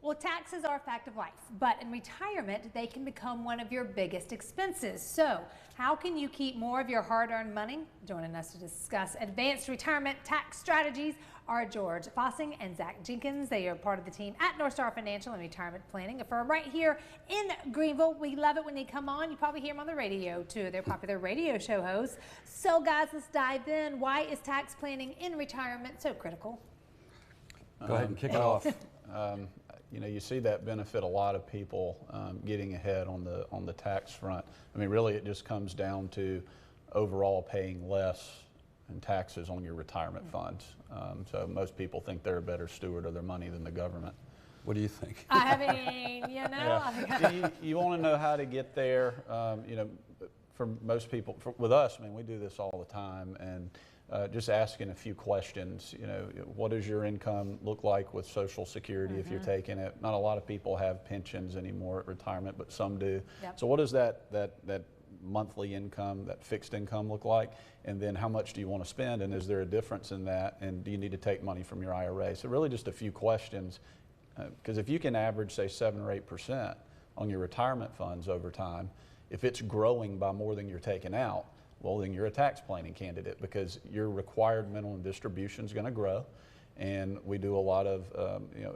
Well, taxes are a fact of life, but in retirement, they can become one of your biggest expenses. So, how can you keep more of your hard-earned money? Joining us to discuss advanced retirement tax strategies are George Fossing and Zach Jenkins. They are part of the team at Northstar Financial and Retirement Planning, a firm right here in Greenville. We love it when they come on. You probably hear them on the radio, too. They're popular radio show hosts. So, guys, let's dive in. Why is tax planning in retirement so critical? Go ahead and kick it off. You know, you see that benefit a lot of people getting ahead on the tax front. I mean, really, it just comes down to overall paying less in taxes on your retirement funds. So most people think they're a better steward of their money than the government. What do you think? I mean, you know. Yeah. you want to know how to get there. You know, for most people, with us, I mean, we do this all the time, and just asking a few questions. You know, what does your income look like with Social Security if you're taking it? Not a lot of people have pensions anymore at retirement, but some do. Yep. So what does that monthly income, that fixed income look like? And then how much do you want to spend? And is there a difference in that? And do you need to take money from your IRA? So really just a few questions. Because if you can average, say, 7 or 8% on your retirement funds over time, if it's growing by more than you're taking out, well, then you're a tax planning candidate, because your required minimum distribution is going to grow. And we do a lot of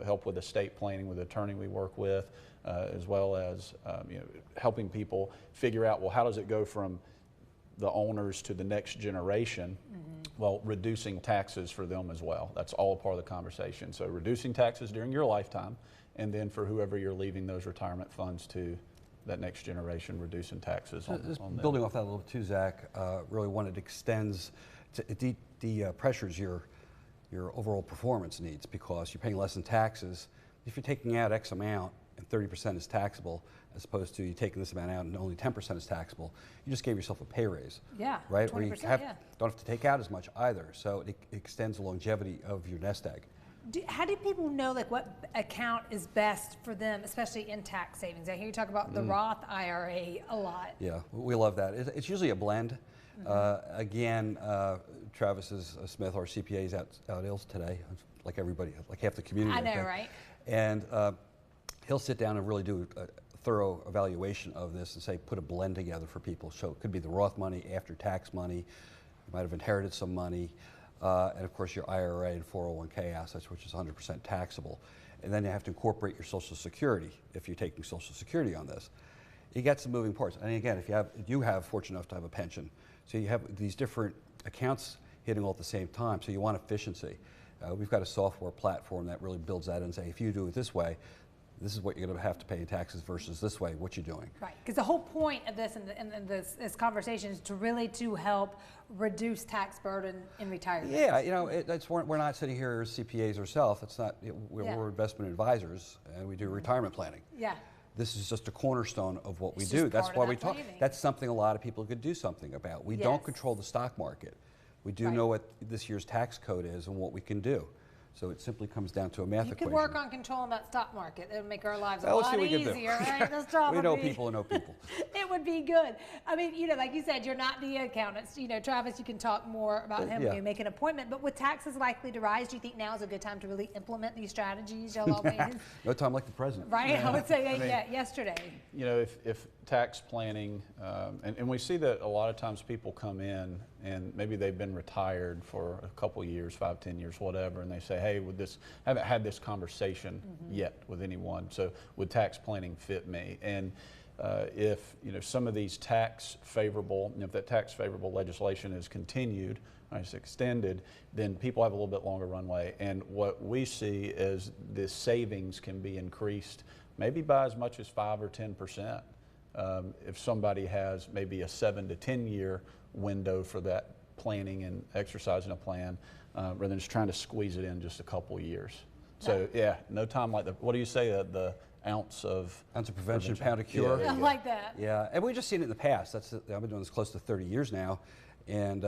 help with estate planning with the attorney we work with, as well as helping people figure out, well, how does it go from the owners to the next generation? Well, reducing taxes for them as well. That's all a part of the conversation. So reducing taxes during your lifetime, and then for whoever you're leaving those retirement funds to, that next generation, reducing taxes on them. Building off that a little too, Zach, really when it extends, it pressures your overall performance needs, because you're paying less in taxes. If you're taking out X amount and 30% is taxable, as opposed to you taking this amount out and only 10% is taxable, you just gave yourself a pay raise. Yeah, right? Where you don't have to take out as much either. So it extends the longevity of your nest egg. How do people know like what account is best for them, especially in tax savings? I hear you talk about the Roth IRA a lot. Yeah, we love that. It's usually a blend. Again, Travis Smith, our CPA, is out ill today, like everybody, like half the community. I know, right? And he'll sit down and really do a thorough evaluation of this and say, put a blend together for people. So it could be the Roth money, after-tax money. You might have inherited some money. And of course your IRA and 401k assets, which is 100% taxable. And then you have to incorporate your Social Security if you're taking Social Security on this. You got some moving parts. And again, if you have fortunate enough to have a pension, so you have these different accounts hitting all at the same time, so you want efficiency. We've got a software platform that really builds that in and say, if you do it this way, this is what you're going to have to pay in taxes versus this way, what you're doing. Right, because the whole point of this and this conversation is to help reduce tax burden in retirement. Yeah, you know, we're not sitting here as CPAs ourselves. It's not, we're investment advisors, and we do retirement planning. Yeah. This is just a cornerstone of what we do. That's why we talk. That's something a lot of people could do something about. We don't control the stock market. We do know what this year's tax code is and what we can do. So it simply comes down to a math equation. You could work on controlling that stock market. It would make our lives a lot easier, right? We know people who know people. It would be good. I mean, you know, like you said, you're not the accountants. You know, Travis, you can talk more about him when you make an appointment. But with taxes likely to rise, do you think now is a good time to really implement these strategies y'all all made? No time like the present. Right? Yeah. I would say yesterday. You know, if tax planning, and we see that a lot of times people come in and maybe they've been retired for a couple years, 5, 10 years, whatever, and they say, hey, I haven't had this conversation yet with anyone, so would tax planning fit me? And if some of these tax favorable, if that tax favorable legislation is continued, it's extended, then people have a little bit longer runway. And what we see is the savings can be increased maybe by as much as 5 or 10%. If somebody has maybe a 7 to 10 year window for that planning and exercising a plan, rather than just trying to squeeze it in just a couple years. So yeah, no time like what do you say, the ounce of prevention, pound of cure? I like that. Yeah, and we've just seen it in the past. I've been doing this close to 30 years now, and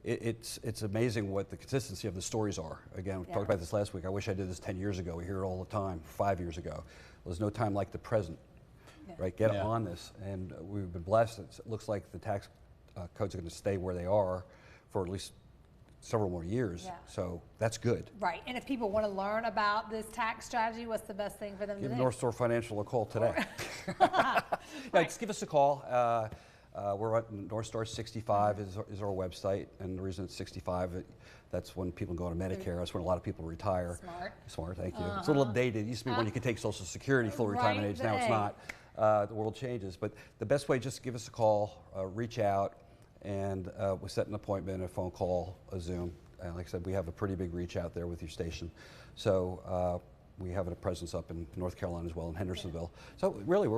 it's amazing what the consistency of the stories are. Again, we talked about this last week. I wish I did this 10 years ago. We hear it all the time, 5 years ago. There's no time like the present, right? Get on this, and we've been blessed. It looks like the tax codes are going to stay where they are for at least several more years. Yeah. So that's good. Right. And if people want to learn about this tax strategy, what's the best thing for them Give to do? Northstar Financial a call today. Yeah, just give us a call. We're at Northstar 65 is our website, and the reason it's 65, that's when people go to Medicare. That's when a lot of people retire. Smart. Thank you. It's a little dated. It used to be when you could take Social Security full retirement age. Now it's not. The world changes. But the best way, just give us a call, reach out, and we'll set an appointment, a phone call, a Zoom. And like I said, we have a pretty big reach out there with your station. So we have a presence up in North Carolina as well, in Hendersonville. So really,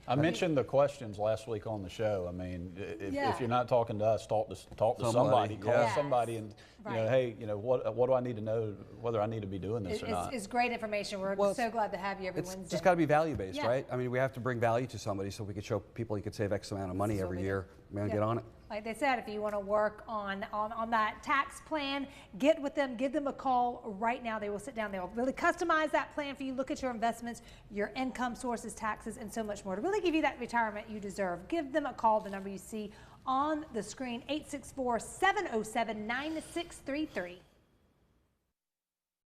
I mentioned the questions last week on the show. I mean, if you're not talking to us, talk to somebody. Call somebody, and hey, what do I need to know whether I need to be doing this or not? It's great information. We're so glad to have you every Wednesday. It's just got to be value based, right? I mean, we have to bring value to somebody, so we could show people you could save X amount of money every year. Man, get on it. Like they said, if you want to work on that tax plan, get with them, give them a call right now. They will sit down. They will really customize that plan for you. Look at your investments, your income sources, taxes, and so much more to really give you that retirement you deserve. Give them a call. The number you see on the screen, 864-707-9633.